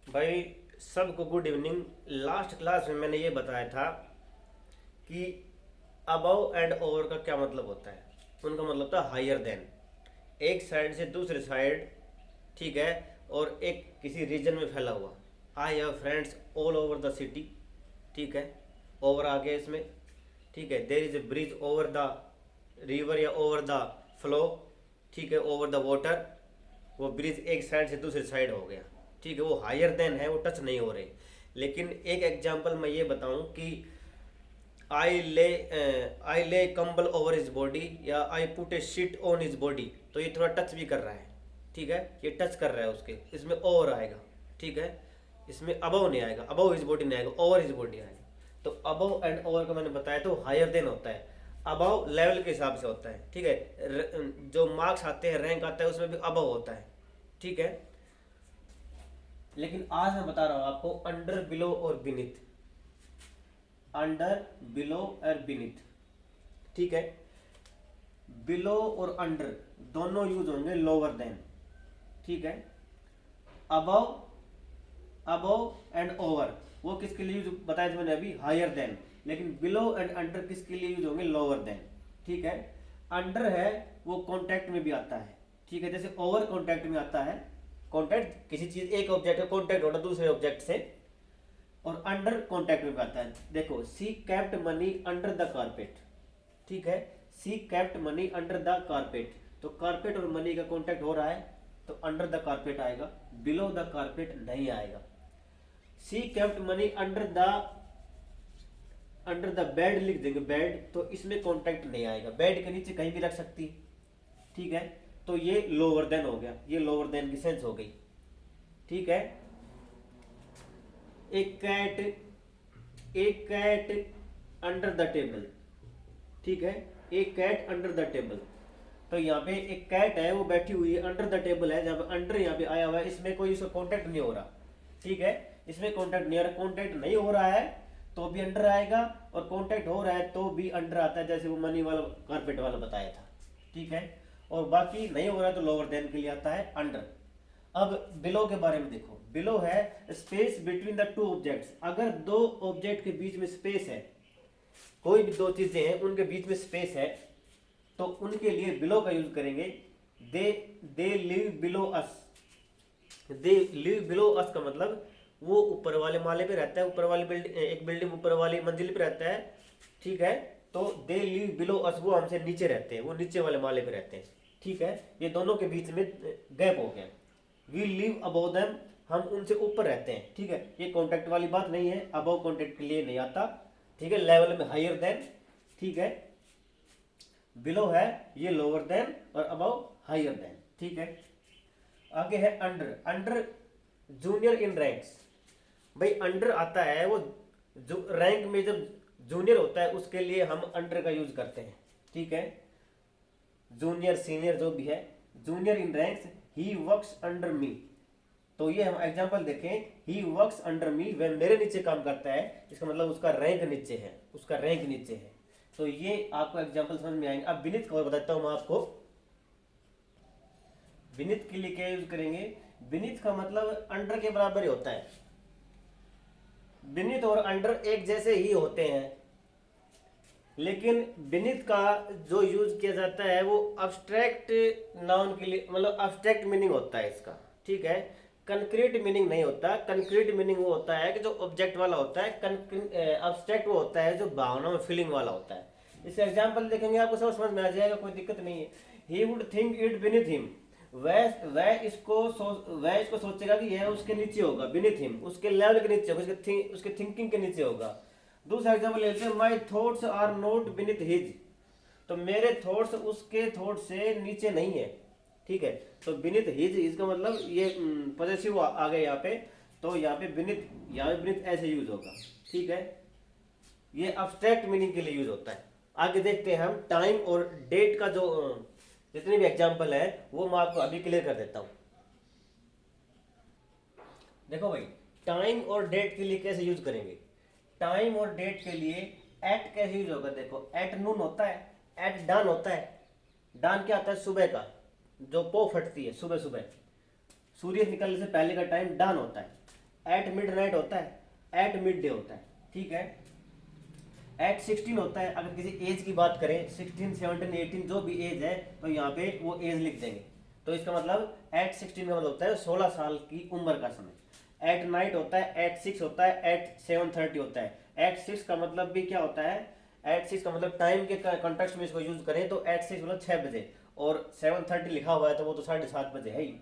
भाई सबको good evening. Last class में मैंने ये बताया था कि अबव एंड ओवर का क्या मतलब होता है। उनका मतलब था हायर देन, एक साइड से दूसरे साइड, ठीक है। और एक किसी रीजन में फैला हुआ। I have friends all over the city, ठीक है। ओवर आ गया इसमें, ठीक है। There is a bridge over the river या ओवर द फ्लो, ठीक है, ओवर द वाटर। वो ब्रिज एक साइड से दूसरी साइड हो गया, ठीक है। वो हायर देन है, वो टच नहीं हो रहे। लेकिन एक एग्जांपल मैं ये बताऊं कि आई ले कंबल ओवर हिज बॉडी या I put A sheet on his body, तो ये थोड़ा टच भी कर रहा है, ठीक है। ये टच कर रहा है उसके, इसमें ओवर आएगा, ठीक है। इसमें अबव नहीं आएगा, अबव हिज बॉडी नहीं आएगा, ओवर हिज बॉडी आएगा। तो अबव एंड ओवर का मैंने बताया तो हायर देन होता है। अबव लेवल के हिसाब से होता है, ठीक है। जो मार्क्स आते हैं, रैंक आता है, उसमें भी अबव होता है, ठीक है। लेकिन आज मैं बता रहा हूं आपको अंडर, बिलो और बीनीथ। अंडर, बिलो और बीनीथ, ठीक है। बिलो और अंडर दोनों यूज होंगे लोअर देन, ठीक है। अबव, अबव एंड ओवर वो किसके लिए यूज बताया था मैंने अभी, हायर देन। लेकिन बिलो एंड अंडर किसके लिए यूज होंगे, लोअर देन, ठीक है। अंडर है वो कॉन्टैक्ट में भी आता है, ठीक है। जैसे ओवर कॉन्टैक्ट में आता है, कॉन्टैक्ट किसी चीज, एक ऑब्जेक्ट का कॉन्टैक्ट होना दूसरे ऑब्जेक्ट से। और अंडर कॉन्टैक्ट में आता है। देखो, she kept money under the carpet, ठीक है। She kept money under the carpet, तो कारपेट और मनी का कॉन्टैक्ट हो रहा है, तो अंडर द कारपेट आएगा, बिलो द कारपेट नहीं आएगा। She kept money under the bed लिख देंगे, बेड, तो इसमें कॉन्टैक्ट नहीं आएगा, बेड के नीचे कहीं भी रख सकती है, ठीक है। तो ये लोअर देन हो गया, ये लोअर देन की सेंस हो गई, ठीक है। एक कैट, एक कैट अंडर द टेबल, ठीक है। एक कैट अंडर द टेबल, तो यहाँ पे एक कैट है वो बैठी हुई है, अंडर द टेबल है, जहाँ पे अंडर यहाँ पे आया हुआ है, इसमें कोई उसका कॉन्टैक्ट नहीं हो रहा, ठीक है। इसमें कॉन्टैक्ट नहीं हो रहा, कॉन्टैक्ट नहीं हो रहा है तो भी अंडर आएगा, और कॉन्टैक्ट हो रहा है तो भी अंडर आता है, जैसे वो मनी वाला कारपेट वाला बताया था, ठीक है। और बाकी नहीं हो रहा है तो लोअर देन के लिए आता है अंडर। अब बिलो के बारे में देखो, बिलो है space between the two objects. अगर दो ऑब्जेक्ट के बीच में स्पेस है, कोई भी दो चीजें हैं उनके बीच में स्पेस है, तो उनके लिए बिलो का यूज करेंगे। They they live below us. They live below us का मतलब वो ऊपर वाले माले पे रहता है, ऊपर वाली बिल्डिंग, एक बिल्डिंग ऊपर वाली मंजिल पे रहता है, ठीक है। तो दे लिव बिलो अस, वो हमसे नीचे रहते हैं, वो नीचे वाले माले पे रहते हैं, ठीक है। ये दोनों के बीच में गैप हो गया। वी लिव अबव देम, हम उनसे ऊपर रहते हैं, ठीक है। ये कॉन्टैक्ट वाली बात नहीं है, अबव कॉन्टैक्ट के लिए नहीं आता, ठीक है। लेवल में हायर देन, ठीक है। बिलो है ये लोअर देन, और अबव हायर देन, ठीक है। आगे है अंडर। अंडर जूनियर इन रैंक्स। भाई अंडर आता है वो जो रैंक में जब जूनियर होता है उसके लिए हम अंडर का यूज करते हैं, ठीक है। जूनियर सीनियर जो भी है, junior in ranks, he works under मी। तो ये हम एग्जांपल देखें, ही वर्क्स अंडर मी, वह मेरे नीचे काम करता है, इसका मतलब उसका रैंक नीचे है, उसका रैंक नीचे है। तो ये आपको एग्जांपल समझ में आएंगे। अब विनित को बताता हूं मैं आपको, विनित के लिए क्या यूज करेंगे। विनित का मतलब अंडर के बराबर ही होता है। विनित और अंडर एक जैसे ही होते हैं, लेकिन विनित का जो यूज किया जाता है वो अब्स्ट्रैक्ट नाउन के लिए, मतलब अब्स्ट्रैक्ट मीनिंग होता है इसका, ठीक है। कंक्रीट मीनिंग नहीं होता। कंक्रीट मीनिंग वो होता है कि जो ऑब्जेक्ट वाला होता है, अब्स्ट्रैक्ट वो होता है जो भावना में फीलिंग वाला होता है। इसका एग्जाम्पल देखेंगे आपको सब समझ में आ जाएगा, कोई दिक्कत नहीं है। He would think it beneath him, वह इसको सोचेगा कि यह उसके नीचे होगा, बिनीथ हिम, उसके लेवल के नीचे होगा, उसके थिंकिंग के नीचे होगा। दूसरा एग्जाम्पल लेते हैं, my thoughts are not beneath his, तो मेरे थॉट्स उसके थॉट से नीचे नहीं है, ठीक है। तो बिनीथ हिज, इसका मतलब ये पॉजेसिव आ गए यहाँ पे, तो यहाँ पे बिनीथ, यहाँ पे बिनीथ ऐसे यूज होगा, ठीक है। ये अब्स्ट्रैक्ट मीनिंग के लिए यूज होता है। आगे देखते हैं हम टाइम और डेट का, जो जितने भी एग्जाम्पल है वो मैं आपको अभी क्लियर कर देता हूँ। देखो भाई, टाइम और डेट के लिए कैसे यूज करेंगे। टाइम और डेट के लिए एट कैसे यूज होगा, देखो एट नून होता है, एट डान होता है। डान क्या आता है, सुबह का, जो पो फटती है सुबह सुबह, सूर्य निकलने से पहले का टाइम डान होता है। एट मिड नाइट होता है, एट मिड डे होता है, ठीक है। एट 16 होता है, अगर किसी एज की बात करें 16 17 18 जो भी एज है तो यहाँ पे वो एज लिख देंगे। तो इसका मतलब एट 16 का मतलब होता है 16 साल की उम्र का समय। एट नाइट होता है, एट 6 होता है, एट 7:30 होता है। एट 6 का मतलब भी क्या होता है, एट 6 का मतलब टाइम के कॉन्टेक्स्ट में इसको यूज करें तो एट 6 मतलब 6 बजे, और 7:30 लिखा हुआ है तो वो तो 7:30 बजे है ही।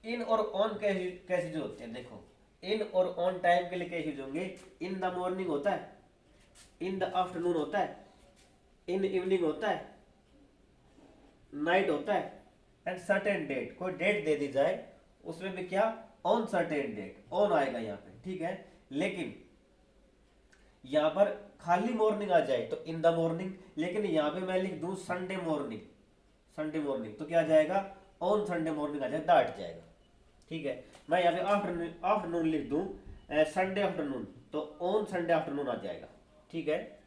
इन और ऑन कैसे कैसे यूज होते हैं, देखो इन और ऑन टाइम के लिए कैसे यूज होंगे। इन द मॉर्निंग होता है, इन द आफ्टरनून होता है, इन इवनिंग होता है, नाइट होता है, एंड सर्टेन डेट, कोई डेट दे दी जाए उसमें भी क्या, ऑन सर्टेन डेट, ऑन आएगा यहाँ पे, ठीक है। लेकिन यहाँ पर खाली मॉर्निंग आ जाए तो इन द मॉर्निंग, लेकिन यहाँ पे मैं लिख दूं संडे मॉर्निंग, संडे मॉर्निंग तो क्या आ जाएगा, ऑन संडे मॉर्निंग आ जाएगा, हट जाएगा, ठीक है। मैं यहाँ पे आफ्टरनून आफ्टरनून लिख दूं संडे आफ्टरनून तो ऑन संडे आफ्टरनून आ जाएगा, ठीक है।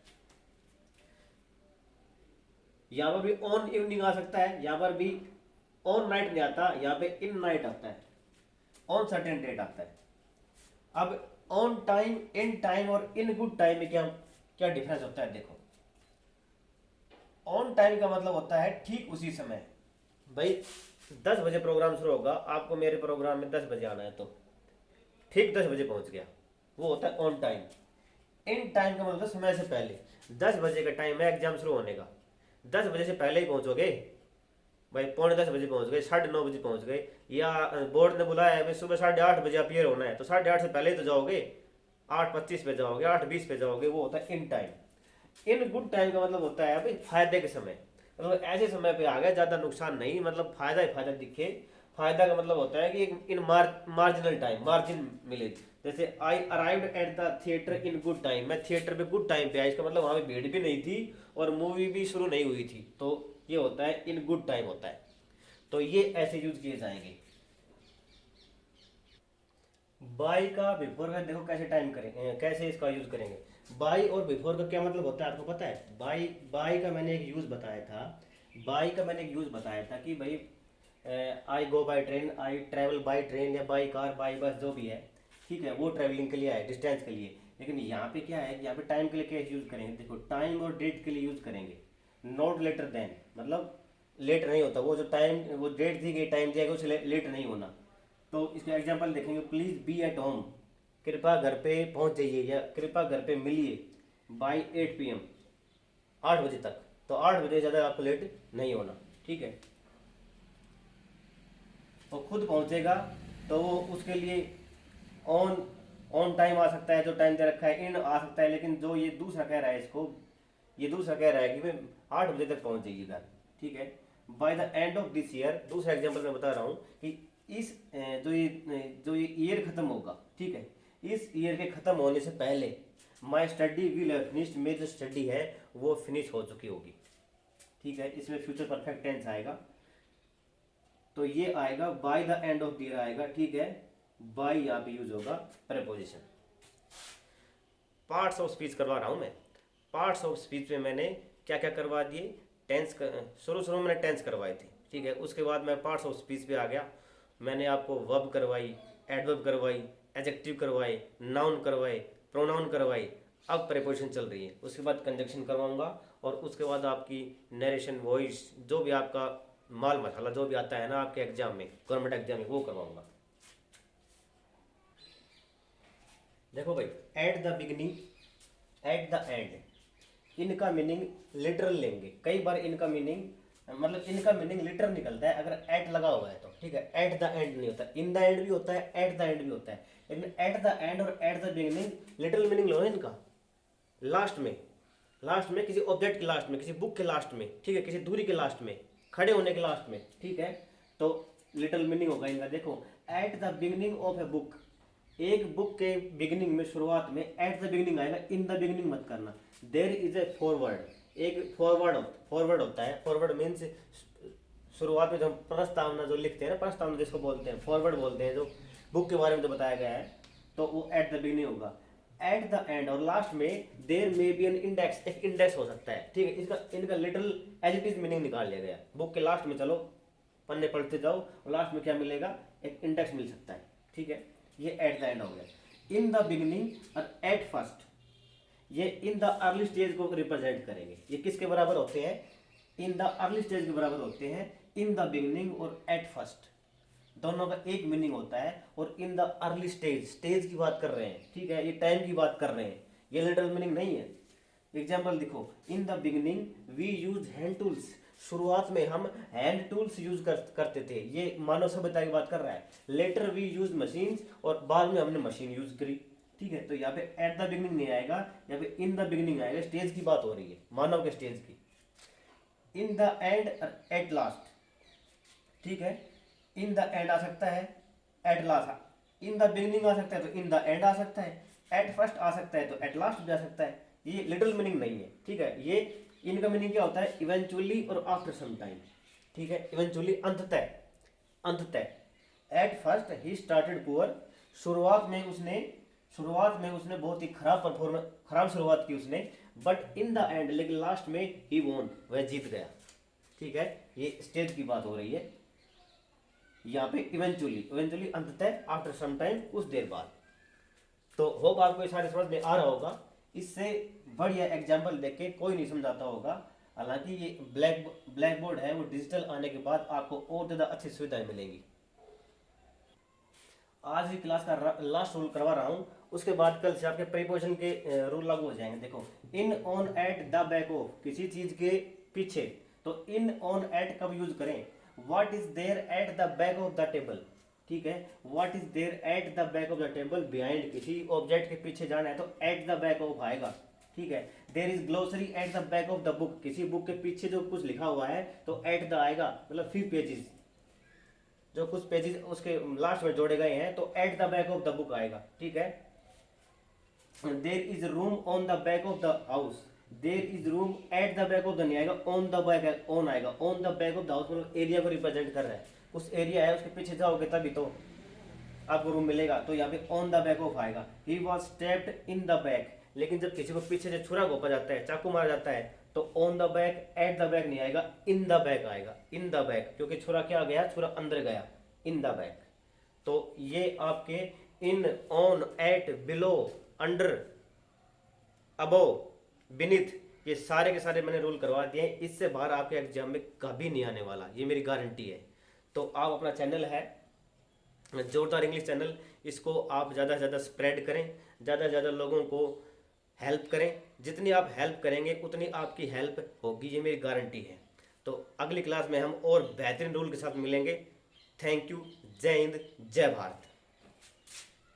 यहाँ पर भी ऑन इवनिंग आ सकता है, यहाँ पर भी ऑन नाइट नहीं आता, यहाँ पे इन नाइट आता है, ऑन सर्टेन डेट आता है। अब ऑन टाइम, इन टाइम और इन गुड टाइम में क्या क्या डिफरेंस होता है, देखो ऑन टाइम का मतलब होता है ठीक उसी समय, भाई 10 बजे प्रोग्राम शुरू होगा, आपको मेरे प्रोग्राम में 10 बजे आना है तो ठीक 10 बजे पहुंच गया, वो होता है ऑन टाइम। इन टाइम का मतलब समय से पहले, 10 बजे का टाइम है एग्जाम शुरू होने का, 10 बजे से पहले ही पहुंचोगे, भाई 9:45 पहुंच गए, 9:30 पहुंच गए, या बोर्ड ने बुलाया है भाई सुबह 8:30 अपीयर होना है तो 8:30 से पहले ही तो जाओगे, 8:25 पे जाओगे, 8:20 पे जाओगे, वो होता है in time. In good time का मतलब होता है भाई फायदे के समय, मतलब ऐसे समय पे आ गया ज्यादा नुकसान नहीं, मतलब फायदा ही फायदा दिखे। फायदा का मतलब होता है कि इन मार्जिनल टाइम, मार्जिन मिले, जैसे आई arrived at the theatre in good time, मैं थिएटर पे गुड टाइम पे आया, इसका मतलब वहां पे भीड़ भी नहीं थी और मूवी भी शुरू नहीं हुई थी, तो ये होता है इन गुड टाइम होता है। तो ये ऐसे यूज किए जाएंगे। बाई का बिफोर का देखो कैसे टाइम करेंगे, कैसे इसका यूज करेंगे। बाई और बिफोर का क्या मतलब होता है आपको पता है, बाई बाई का मैंने एक यूज बताया था, बाई का मैंने एक यूज बताया था कि भाई I go by train, I travel by train या बाई कार बाई बस जो भी है, ठीक है, वो ट्रैवलिंग के लिए है, डिस्टेंस के लिए। लेकिन यहाँ पे क्या है, यहाँ पे टाइम के लिए क्या यूज करेंगे, देखो टाइम और डेट के लिए यूज करेंगे। नॉट लेटर देन, मतलब लेट नहीं होता, वो जो टाइम वो डेट दी गई टाइम दिया गया उससे लेट नहीं होना। तो इसका एग्जांपल देखेंगे, प्लीज बी एट होम, कृपया घर पे पहुंच जाइए या कृपया घर पे मिलिए बाई 8 PM, 8 बजे तक, तो 8 बजे ज़्यादा आपको लेट नहीं होना, ठीक है। वो खुद पहुंचेगा तो वो उसके लिए ऑन ऑन टाइम आ सकता है, जो टाइम दे रखा है, इन आ सकता है, लेकिन जो ये दूसरा कह रहा है इसको, ये दूसरा कह रहा है कि मैं 8 बजे तक पहुंच जाइए घर, ठीक है। By the end of this year, दूसरा एग्जांपल मैं बता रहा हूँ कि इस जो ये ईयर खत्म होगा, ठीक है, इस ईयर के खत्म होने से पहले my study will have finished, मेरी जो स्टडी है वो फिनिश हो चुकी होगी, ठीक है। इसमें फ्यूचर परफेक्ट टेंस आएगा, तो ये आएगा by the end of the year आएगा, ठीक है। बाय यहाँ पे यूज होगा प्रेपोजिशन। पार्ट्स ऑफ स्पीच करवा रहा हूँ मैं, पार्ट्स ऑफ स्पीच में मैंने क्या क्या करवा दिए, टेंस, शुरू शुरू में मैंने टेंस करवाए थे, ठीक है। उसके बाद मैं पार्ट्स ऑफ स्पीच पे आ गया, मैंने आपको वर्ब करवाई, एडवर्ब करवाई, एडजेक्टिव करवाए, नाउन करवाए, प्रोनाउन करवाई, अब प्रेपोजिशन चल रही है, उसके बाद कंजक्शन करवाऊंगा, और उसके बाद आपकी नरेशन, वॉइस, जो भी आपका माल मसाला जो भी आता है ना आपके एग्जाम में, गवर्नमेंट एग्जाम में, वो करवाऊंगा। देखो भाई, eight the beginning, eight the and, इनका मीनिंग लिटरल लेंगे, कई बार इनका मीनिंग मतलब इनका मीनिंग लिटरल निकलता है अगर एट लगा हुआ है तो, ठीक है। एट द एंड नहीं होता, इन द एंड भी होता है, एट द एंड भी होता है, लेकिन एट द एंड और at the beginning literal meaning लो इनका, लास्ट में, लास्ट में किसी ऑब्जेक्ट के लास्ट में, किसी बुक के लास्ट में, ठीक है, किसी दूरी के लास्ट में, खड़े होने के लास्ट में, ठीक है, तो लिटल मीनिंग होगा इनका। देखो eight the beginning of a book, एक बुक के बिगिनिंग में, शुरुआत में एट द बिगिनिंग आएगा, इन द बिगिनिंग मत करना। देर इज ए फॉरवर्ड, एक फॉरवर्ड होता है, फॉरवर्ड मीन्स शुरुआत में जो हम प्रस्तावना जो लिखते हैं ना, प्रस्तावना जिसको बोलते हैं फॉरवर्ड बोलते हैं, जो बुक के बारे में जो बताया गया है, तो वो एट द बिगिनिंग होगा। एट द एंड और लास्ट में there may be an index, एक इंडेक्स हो सकता है, ठीक है। इसका इनका literal as it is meaning निकाल लिया गया, बुक के लास्ट में चलो पन्ने पढ़ते जाओ और लास्ट में क्या मिलेगा, एक इंडेक्स मिल सकता है, ठीक है। ये एट द एंड हो गया। इन द बिगिनिंग और एट फर्स्ट, ये इन द अर्ली स्टेज को रिप्रेजेंट करेंगे। ये किसके बराबर होते हैं? इन द अर्ली स्टेज के बराबर होते हैं। इन द बिगिनिंग और एट फर्स्ट दोनों का एक मीनिंग होता है। और in the early stage, stage की बात कर रहे हैं, ठीक है, ये टाइम की बात कर रहे हैं, ये लिटरल मीनिंग नहीं है। एग्जाम्पल देखो, in the beginning we use hand tools, शुरुआत में हम हैंड टूल्स यूज करते थे, ये मानव सभ्यता की बात कर रहा है। लेटर वी यूज मशीन्स, और बाद में हमने मशीन यूज करी, ठीक है। तो यहाँ पे एट द बिगिनिंग नहीं आएगा, यहाँ पे इन द बिगिनिंग आएगा। स्टेज की बात हो रही है, मानव के स्टेज की। इन द एंड और एट लास्ट, ठीक है, इन द एंड आ सकता है, at last. In the beginning आ सकता है तो इन द एंड आ सकता है, एट फर्स्ट आ सकता है तो एट लास्ट भी आ सकता है। ये लिटिल मीनिंग नहीं है, ठीक है। ये इनका मीनिंग क्या होता है? इवेंचुअली और आफ्टर सम टाइम, ठीक है। इवेंचुअली अंततः, अंततः। At first he started poor, शुरुआत में उसने बहुत ही खराब शुरुआत की उसने। बट इन द एंड, लेकिन लास्ट में ही वोन, वह जीत गया, ठीक है। ये स्टेज की बात हो रही है यहाँ पे। इवेंचुअली अंततः, आफ्टर सम टाइम, कुछ देर बाद। तो होप आपको ये सारे समझ में आ रहा होगा। इससे बढ़िया एग्जाम्पल देख के कोई नहीं समझाता होगा। हालांकि ये ब्लैक बोर्ड है, वो डिजिटल आने के बाद आपको और ज़्यादा अच्छी सुविधाएं मिलेंगी। आज की क्लास का लास्ट रूल करवा रहा हूँ, उसके बाद कल से आपके प्रीपोजिशन के रूल लागू हो जाएंगे। देखो, in, on, at, the back of, किसी चीज के पीछे। तो इन, ऑन, एट कब यूज करें? What is there at the back of the table, ठीक है। What is there at the back of the table, behind, किसी ऑब्जेक्ट के पीछे जाना है तो एट द बैक ऑफ आएगा, ठीक है। There is glossary at the back of the book, किसी बुक के पीछे जो कुछ लिखा हुआ है तो एट द आएगा, मतलब फ्यू पेजेस, जो कुछ पेजेस उसके लास्ट में जोड़े गए हैं तो at the back of the book आएगा, ठीक है। There is room on the back of the house, there is room at the back of the नहीं आएगा, ऑन द बैक, ऑन आएगा। On the back of the house मतलब area को represent कर रहा है, उस एरिया है उसके पीछे जाओगे तभी तो आपको रूम मिलेगा। तो यहाँ पे ऑन द बैक ऑफ आएगा। He was stepped in the back, लेकिन जब किसी को पीछे से छुरा घोंपा जाता है, चाकू मारा जाता है, तो on the back, eight the back नहीं आएगा, इन द बैक आएगा। इन द बैक, क्योंकि छुरा क्या गया? छुरा अंदर गया, इन द बैक। तो ये आपके in, on, at, below, under, above, beneath, ये सारे के सारे मैंने रूल करवा दिए हैं। इससे बाहर आपके एग्जाम में कभी नहीं आने वाला, ये मेरी गारंटी है। तो आप अपना चैनल है जोरदार इंग्लिश चैनल, इसको आप ज़्यादा से ज़्यादा स्प्रेड करें, ज़्यादा से ज़्यादा लोगों को हेल्प करें। जितनी आप हेल्प करेंगे उतनी आपकी हेल्प होगी, ये मेरी गारंटी है। तो अगली क्लास में हम और बेहतरीन रूल के साथ मिलेंगे। Thank you. जय हिंद, जय भारत।